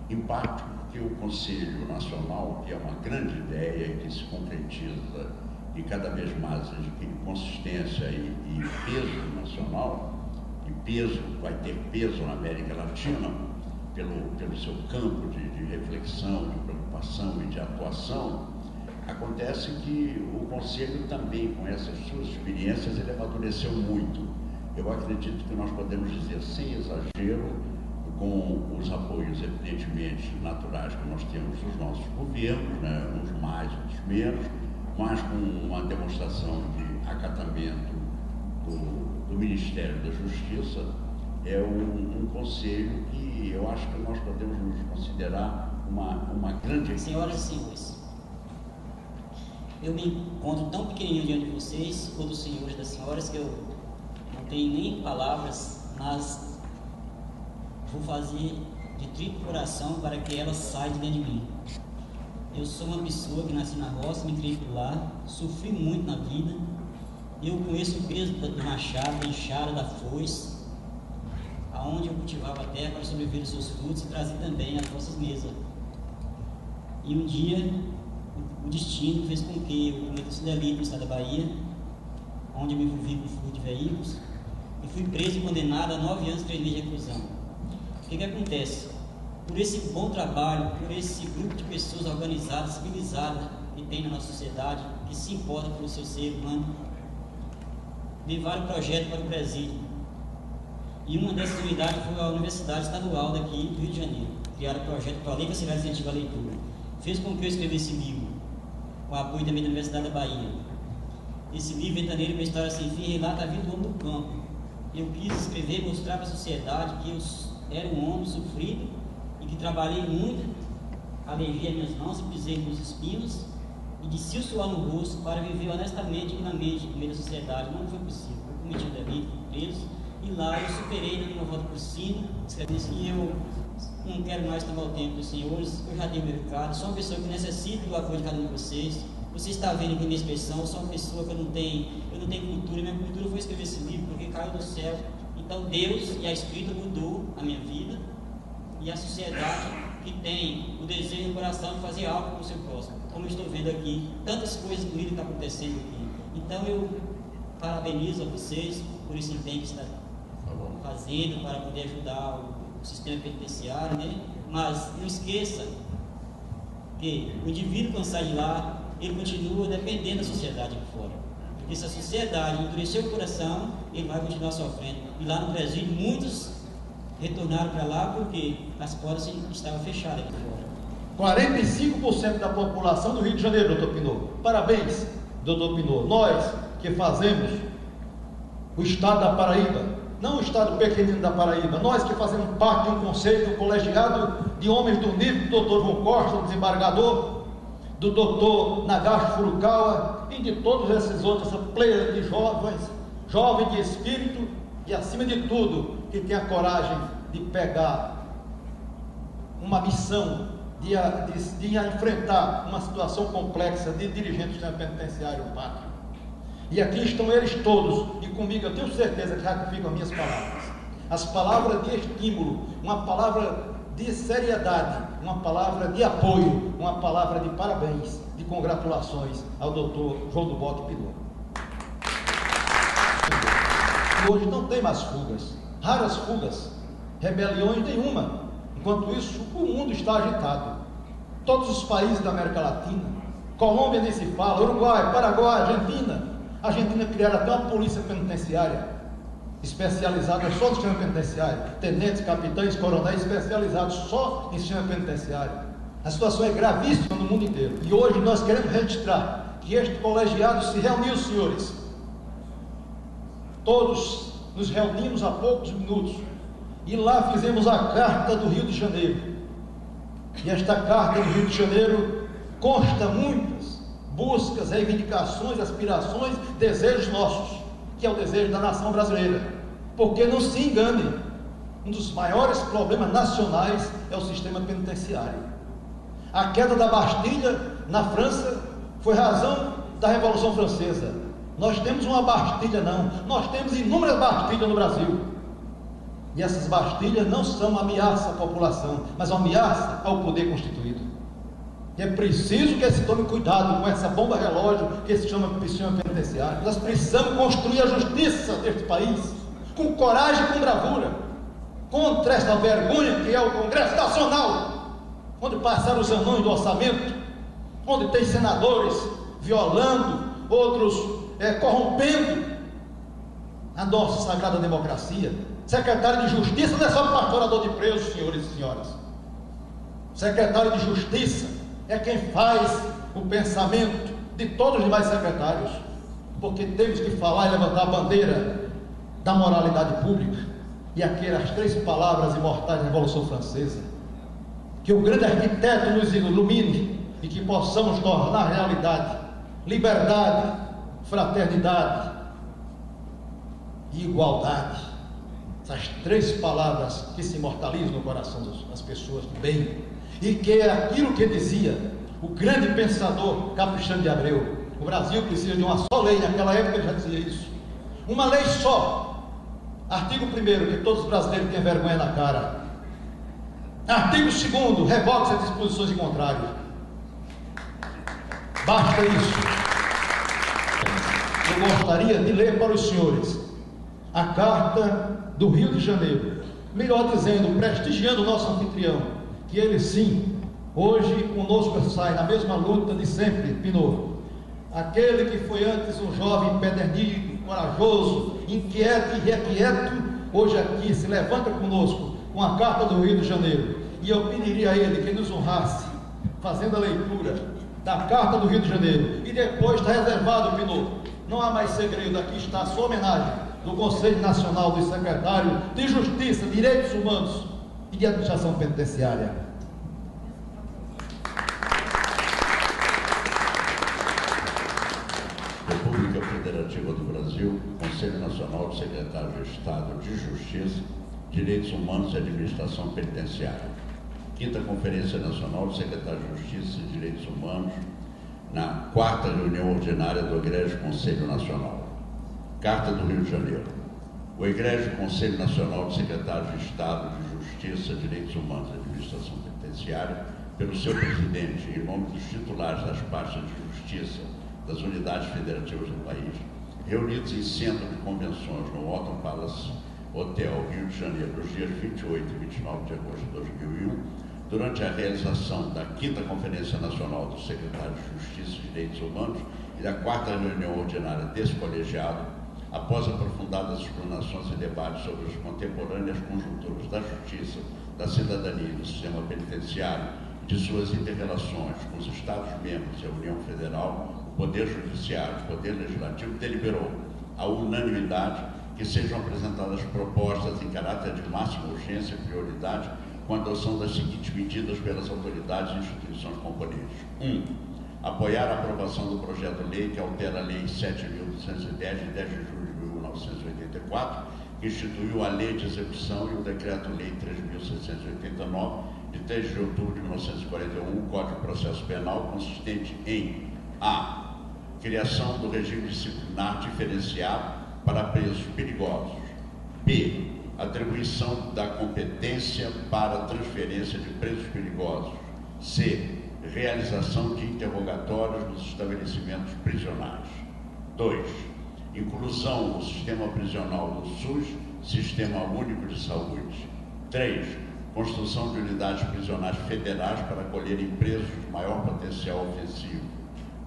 Em parte porque o Conselho Nacional, que é uma grande ideia que se concretiza e cada vez mais adquire consistência e peso nacional, e peso, vai ter peso na América Latina, pelo seu campo de reflexão, de preocupação e de atuação, acontece que o Conselho também, com essas suas experiências, ele amadureceu muito. Eu acredito que nós podemos dizer, sem exagero, com os apoios evidentemente naturais que nós temos dos nossos governos, né, uns mais, outros menos, mas com uma demonstração de acatamento do Ministério da Justiça, é um conselho que eu acho que nós podemos nos considerar uma grande... Senhoras e senhores, eu me encontro tão pequenininho diante de vocês, ou dos senhores e das senhoras, que eu não tenho nem palavras, mas vou fazer de triplo coração para que ela saia de dentro de mim. Eu sou uma pessoa que nasci na roça, me criei por lá, sofri muito na vida. Eu conheço o peso do machado, da enxada, da foice, aonde eu cultivava a terra para sobreviver os seus frutos e trazer também às vossas mesas. E um dia, o destino fez com que eu cometesse delito no estado da Bahia, onde eu me envolvi com furto de veículos, e fui preso e condenado a 9 anos e 3 meses de reclusão. O que acontece? Por esse bom trabalho, por esse grupo de pessoas organizadas, civilizadas que tem na nossa sociedade, que se importa pelo seu ser humano, levaram o projeto para o presídio. E uma dessas unidades foi a Universidade Estadual daqui do Rio de Janeiro. Criaram o projeto para a Lei Nacional de Incentivo à Leitura. Fez com que eu escrevesse esse livro, com o apoio também da Universidade da Bahia. Esse livro, Ventaneiro, uma história sem fim, relata a vida do homem no campo. Eu quis escrever e mostrar para a sociedade que eu era um homem sofrido e que trabalhei muito, alejei as minhas mãos e pisei nos espinhos e desci o suor no rosto para viver honestamente e dignamente no meio da sociedade. Não foi possível. Eu cometi um delito, fui preso, e lá eu superei na minha volta por cima, escrevi assim, eu não quero mais tomar o tempo dos senhores, eu já dei meu recado, sou uma pessoa que necessita do apoio de cada um de vocês. Você está vendo aqui minha expressão, eu sou uma pessoa que eu não tenho cultura, minha cultura foi escrever esse livro porque caiu do céu. Então Deus e a Escrita mudou a minha vida e a sociedade que tem o desejo no coração de fazer algo com o seu próximo. Como eu estou vendo aqui, tantas coisas bonitas estão acontecendo aqui. Então eu parabenizo a vocês por esse empenho que está fazendo para poder ajudar o sistema penitenciário, né? Mas não esqueça que o indivíduo, quando sai de lá, ele continua dependendo da sociedade aqui fora. Porque se a sociedade endurecer o coração, ele vai continuar sofrendo. E lá no presídio, muitos retornaram para lá porque as portas estavam fechadas aqui fora. 45% da população do Rio de Janeiro, doutor Pinot. Parabéns, doutor Pinot. Nós que fazemos o estado da Paraíba, não o estado pequenino da Paraíba, nós que fazemos parte de um conselho, um colegiado de homens do nível do doutor João Costa, o desembargador, do doutor Nagashi Furukawa e de todos esses outros, essa pleia de jovens de espírito e, acima de tudo, que tem a coragem de pegar uma missão, de enfrentar uma situação complexa de dirigente do sistema penitenciário pátrio. E aqui estão eles todos, e comigo eu tenho certeza que ratificam as minhas palavras. As palavras de estímulo, uma palavra de seriedade, uma palavra de apoio, uma palavra de parabéns, de congratulações ao doutor João do Boque Pinot. Hoje não tem mais fugas, raras fugas, rebeliões nenhuma. Enquanto isso, o mundo está agitado. Todos os países da América Latina, Colômbia nem se fala, Uruguai, Paraguai, Argentina. A Argentina criaram até uma polícia penitenciária especializada só no sistema penitenciário, tenentes, capitães, coronéis especializados só em sistema penitenciário. A situação é gravíssima no mundo inteiro. E hoje nós queremos registrar que este colegiado se reuniu, senhores. Todos nos reunimos há poucos minutos e lá fizemos a Carta do Rio de Janeiro. E esta Carta do Rio de Janeiro consta muitas buscas, reivindicações, aspirações, desejos nossos, que é o desejo da nação brasileira. Porque não se enganem, um dos maiores problemas nacionais é o sistema penitenciário. A queda da Bastilha na França foi razão da Revolução Francesa. Nós temos uma Bastilha não, nós temos inúmeras Bastilhas no Brasil. E essas Bastilhas não são uma ameaça à população, mas uma ameaça ao poder constituído. E é preciso que se tome cuidado com essa bomba relógio que se chama sistema penitenciário. Nós precisamos construir a justiça deste país com coragem e com bravura, contra esta vergonha que é o Congresso Nacional, onde passaram os anões do orçamento, onde tem senadores violando, outros corrompendo a nossa sagrada democracia. Secretário de Justiça não é só pastorador de presos, senhores e senhoras. Secretário de Justiça é quem faz o pensamento de todos os demais secretários, porque temos que falar e levantar a bandeira da moralidade pública, e aquelas 3 palavras imortais da Revolução Francesa, que o grande arquiteto nos ilumine e que possamos tornar realidade liberdade, fraternidade e igualdade. Essas 3 palavras que se imortalizam no coração das pessoas do bem, e que é aquilo que dizia o grande pensador Capistrano de Abreu: o Brasil precisa de uma só lei. Naquela época ele já dizia isso, uma lei só. Artigo 1º, que todos os brasileiros tenham vergonha na cara. Artigo 2º, revogue-se as disposições em contrário. Basta isso. Eu gostaria de ler para os senhores a carta do Rio de Janeiro, melhor dizendo, prestigiando o nosso anfitrião, que ele sim, hoje conosco sai na mesma luta de sempre, Pinot. Aquele que foi antes um jovem empedernido, corajoso, inquieto e requieto, hoje aqui se levanta conosco com a carta do Rio de Janeiro. E eu pediria a ele que nos honrasse, fazendo a leitura da carta do Rio de Janeiro. E depois está reservado, Pinot, não há mais segredo, aqui está a sua homenagem do Conselho Nacional dos Secretários de Justiça, Direitos Humanos e de Administração Penitenciária. República Federativa do Brasil, Conselho Nacional de Secretários de Estado de Justiça, Direitos Humanos e Administração Penitenciária. 5ª Conferência Nacional de Secretários de Justiça e Direitos Humanos, na 4ª reunião ordinária do Egrégio Conselho Nacional. Carta do Rio de Janeiro. O Egrégio Conselho Nacional de Secretários de Estado de Justiça, Direitos Humanos e Administração Penitenciária, pelo seu presidente, em nome dos titulares das pastas de Justiça das unidades federativas do país, reunidos em centro de convenções no Alton Palace Hotel, Rio de Janeiro, nos dias 28 e 29 de agosto de 2001, durante a realização da 5ª Conferência Nacional dos Secretários de Justiça e Direitos Humanos e da 4ª reunião ordinária desse colegiado, após aprofundadas explanações e debates sobre as contemporâneas conjunturas da justiça, da cidadania e do sistema penitenciário e de suas inter-relações com os Estados-membros e a União Federal, o Poder Judiciário e o Poder Legislativo deliberou, à unanimidade, que sejam apresentadas propostas em caráter de máxima urgência e prioridade com a adoção das seguintes medidas pelas autoridades e instituições componentes. 1. Apoiar a aprovação do projeto de lei que altera a Lei 7.210, de 10 de julho de 1984, que instituiu a Lei de Execução e o Decreto-Lei 3.689, de 3 de outubro de 1941, o Código de Processo Penal, consistente em a. Criação do regime disciplinar diferenciado para presos perigosos. B. Atribuição da competência para transferência de presos perigosos. C. Realização de interrogatórios nos estabelecimentos prisionais. 2. Inclusão no sistema prisional do SUS, Sistema Único de Saúde. 3. Construção de unidades prisionais federais para acolherem presos de maior potencial ofensivo.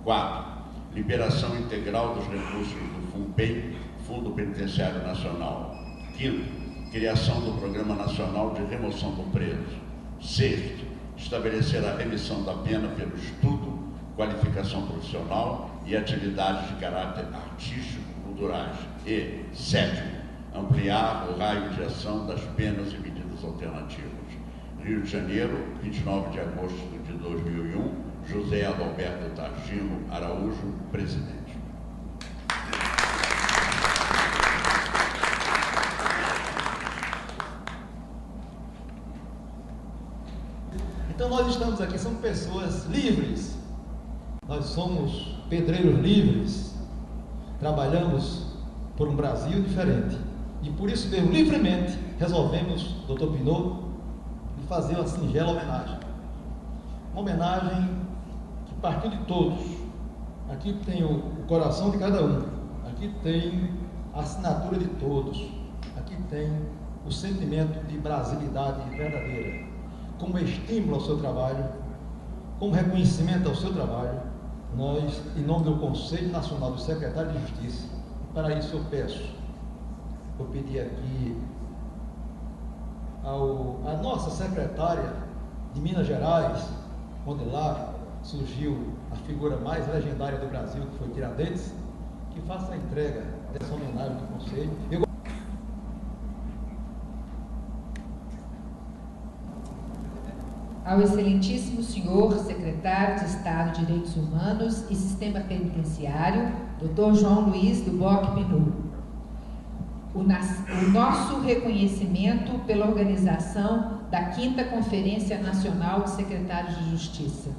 4. Liberação integral dos recursos do FUNPEN, Fundo Penitenciário Nacional. 5º, criação do Programa Nacional de Remoção do Preso. 6º, estabelecer a remissão da pena pelo estudo, qualificação profissional e atividades de caráter artístico-culturais. E 7º, ampliar o raio de ação das penas e medidas alternativas. Rio de Janeiro, 29 de agosto de 2001, José Adalberto Targino Araújo, presidente. Então nós estamos aqui, somos pessoas livres, nós somos pedreiros livres, trabalhamos por um Brasil diferente, e por isso mesmo, livremente, resolvemos, Dr. Pinot, lhe fazer uma singela homenagem. Uma homenagem partiu de todos. Aqui tem o coração de cada um. Aqui tem a assinatura de todos. Aqui tem o sentimento de brasilidade verdadeira. Como estímulo ao seu trabalho, como reconhecimento ao seu trabalho, nós, em nome do Conselho Nacional dos Secretários de Justiça, para isso eu pedi aqui a nossa secretária de Minas Gerais, onde lá surgiu a figura mais legendária do Brasil, que foi Tiradentes, que faça a entrega dessa homenagem do Conselho. Ao excelentíssimo senhor secretário de Estado de Direitos Humanos e Sistema Penitenciário, Dr. João Luiz do Bock Pinot, o nosso reconhecimento pela organização da 5ª Conferência Nacional de Secretários de Justiça.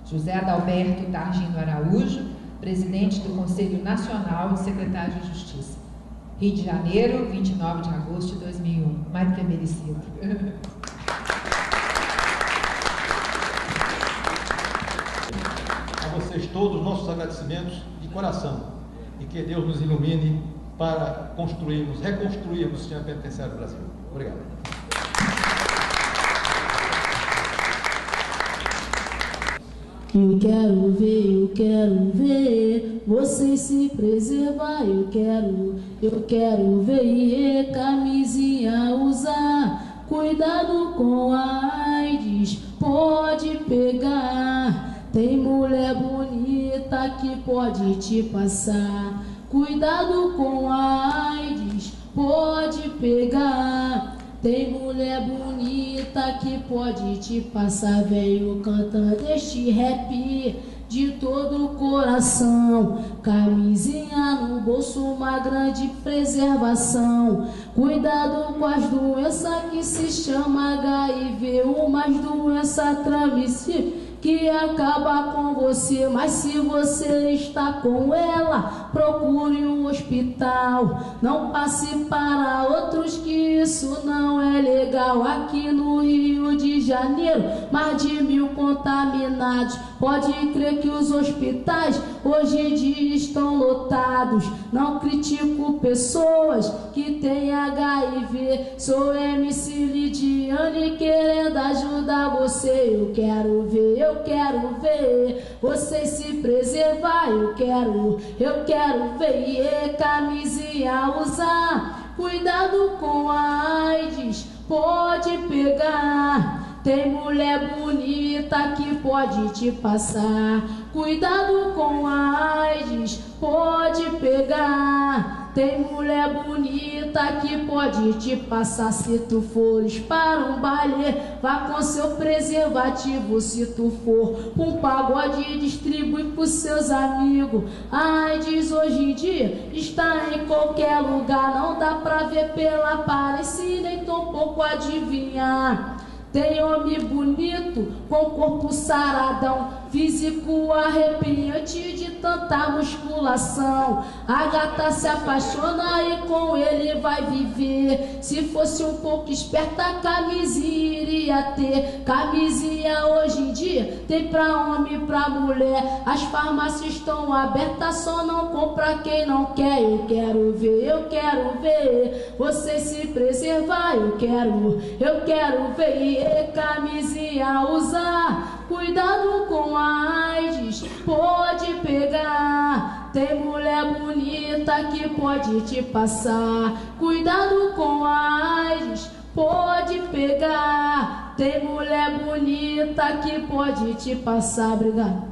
José Adalberto Targino Araújo, presidente do Conselho Nacional de Secretários de Justiça. Rio de Janeiro, 29 de agosto de 2001. Mais do que merecido. A vocês todos, nossos agradecimentos de coração, e que Deus nos ilumine para reconstruirmos o sistema penitenciário do Brasil. Obrigado. Eu quero ver você se preservar. Eu quero ver camisinha usar. Cuidado com a AIDS, pode pegar. Tem mulher bonita que pode te passar. Cuidado com a AIDS, pode pegar. Tem mulher bonita que pode te passar. Venho cantando este rap de todo o coração. Camisinha no bolso, uma grande preservação. Cuidado com as doenças que se chama HIV, uma doença transmissível que acaba com você, mas se você está com ela, procure um hospital. Não passe para outros que isso não é legal. Aqui no Rio de Janeiro, mais de 1000 contaminados. Pode crer que os hospitais hoje em dia estão lotados. Não critico pessoas que têm HIV. Sou MC Lidiane querendo ajudar você. Eu quero ver você se preservar. Eu quero ver camisinha usar. Cuidado com a AIDS, pode pegar. Tem mulher bonita que pode te passar. Cuidado com a AIDS, pode pegar. Tem mulher bonita que pode te passar. Se tu fores para um baile, vá com seu preservativo. Se tu for pra um pagode, distribui pros seus amigos. A AIDS hoje em dia está em qualquer lugar. Não dá pra ver pela aparência e nem tão pouco adivinhar. Tem homem bonito com corpo saradão, físico arrepiante de tanta musculação. A gata se apaixona e com ele vai viver. Se fosse um pouco esperta, a camisinha iria ter. Camisinha hoje em dia tem pra homem e pra mulher. As farmácias estão abertas, só não compra quem não quer. Eu quero ver você se preservar. Eu quero ver camisinha usar. Cuidado com a AIDS, pode pegar. Tem mulher bonita que pode te passar. Cuidado com a AIDS, pode pegar. Tem mulher bonita que pode te passar. Obrigada.